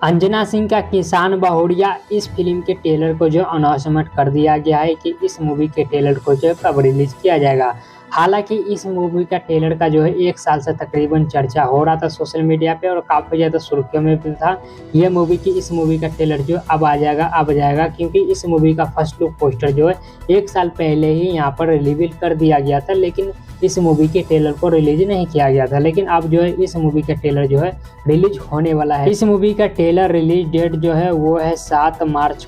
अंजना सिंह का किसान बहुड़िया इस फिल्म के ट्रेलर को जो अनाउंसमेंट कर दिया गया है कि इस मूवी के ट्रेलर को जो कब रिलीज किया जाएगा। हालांकि इस मूवी का ट्रेलर का जो है 1 साल से तकरीबन चर्चा हो रहा था सोशल मीडिया पे और काफ़ी ज़्यादा सुर्खियों में भी था ये मूवी की। इस मूवी का ट्रेलर जो अब आ जाएगा क्योंकि इस मूवी का फर्स्ट लुक पोस्टर जो है 1 साल पहले ही यहाँ पर रिवील कर दिया गया था, लेकिन इस मूवी के ट्रेलर को रिलीज नहीं किया गया था। लेकिन अब जो है इस मूवी का ट्रेलर जो है रिलीज होने वाला है। इस मूवी का ट्रेलर रिलीज डेट जो है वो है 7 मार्च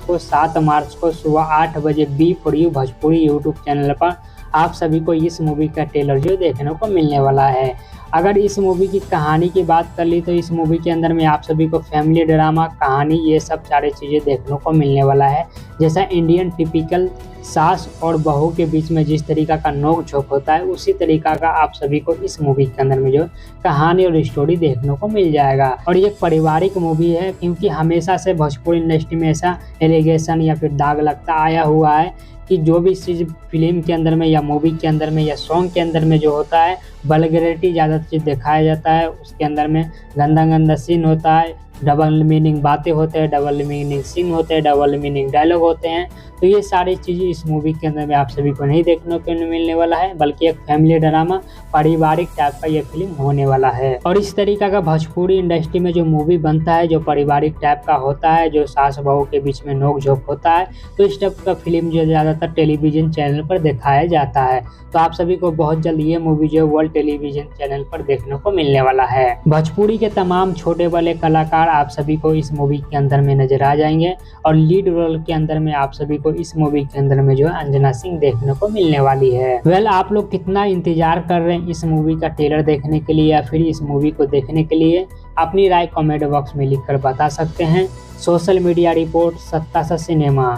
को सुबह 8 बजे B for you Bhojpuri YouTube channel पर आप सभी को इस मूवी का ट्रेलर जो देखने को मिलने वाला है। अगर इस मूवी की कहानी की बात कर ली तो इस मूवी के अंदर में आप सभी को फैमिली ड्रामा कहानी ये सब सारी चीज़ें देखने को मिलने वाला है। जैसा इंडियन टिपिकल सास और बहू के बीच में जिस तरीका का नोक झोंक होता है उसी तरीका का आप सभी को इस मूवी के अंदर में जो कहानी और स्टोरी देखने को मिल जाएगा। और ये पारिवारिक मूवी है क्योंकि हमेशा से भोजपुरी इंडस्ट्री में ऐसा एलिगेशन या फिर दाग लगता आया हुआ है कि जो भी चीज़ फिल्म के अंदर में या मूवी के अंदर में या सॉन्ग के अंदर में जो होता है वल्गैरिटी ज़्यादा चीज़ दिखाया जाता है। उसके अंदर में गंदा सीन होता है, डबल मीनिंग बातें होते हैं, डबल मीनिंग सीन होते हैं, डबल मीनिंग डायलॉग होते हैं। तो ये सारी चीज़ें इस मूवी के अंदर में आप सभी को नहीं देखने को मिलने वाला है, बल्कि एक फैमिली ड्रामा पारिवारिक टाइप का ये फिल्म होने वाला है। और इस तरीका का भोजपुरी इंडस्ट्री में जो मूवी बनता है जो पारिवारिक टाइप का होता है, जो सास बहू के बीच में नोक झोंक होता है, तो इस टाइप का फिल्म जो ज़्यादातर टेलीविजन चैनल पर दिखाया जाता है। तो आप सभी को बहुत जल्द ये मूवी जो वर्ल्ड टेलीविजन चैनल पर देखने को मिलने वाला है। भोजपुरी के तमाम छोटे बड़े कलाकार आप सभी को इस मूवी के अंदर में नजर आ जाएंगे और लीड रोल के अंदर में आप सभी को इस मूवी के अंदर में जो है अंजना सिंह देखने को मिलने वाली है। आप लोग कितना इंतजार कर रहे हैं इस मूवी का ट्रेलर देखने के लिए या फिर इस मूवी को देखने के लिए, अपनी राय कमेंट बॉक्स में लिखकर बता सकते हैं। सोशल मीडिया रिपोर्ट सत्ता सा सिनेमा।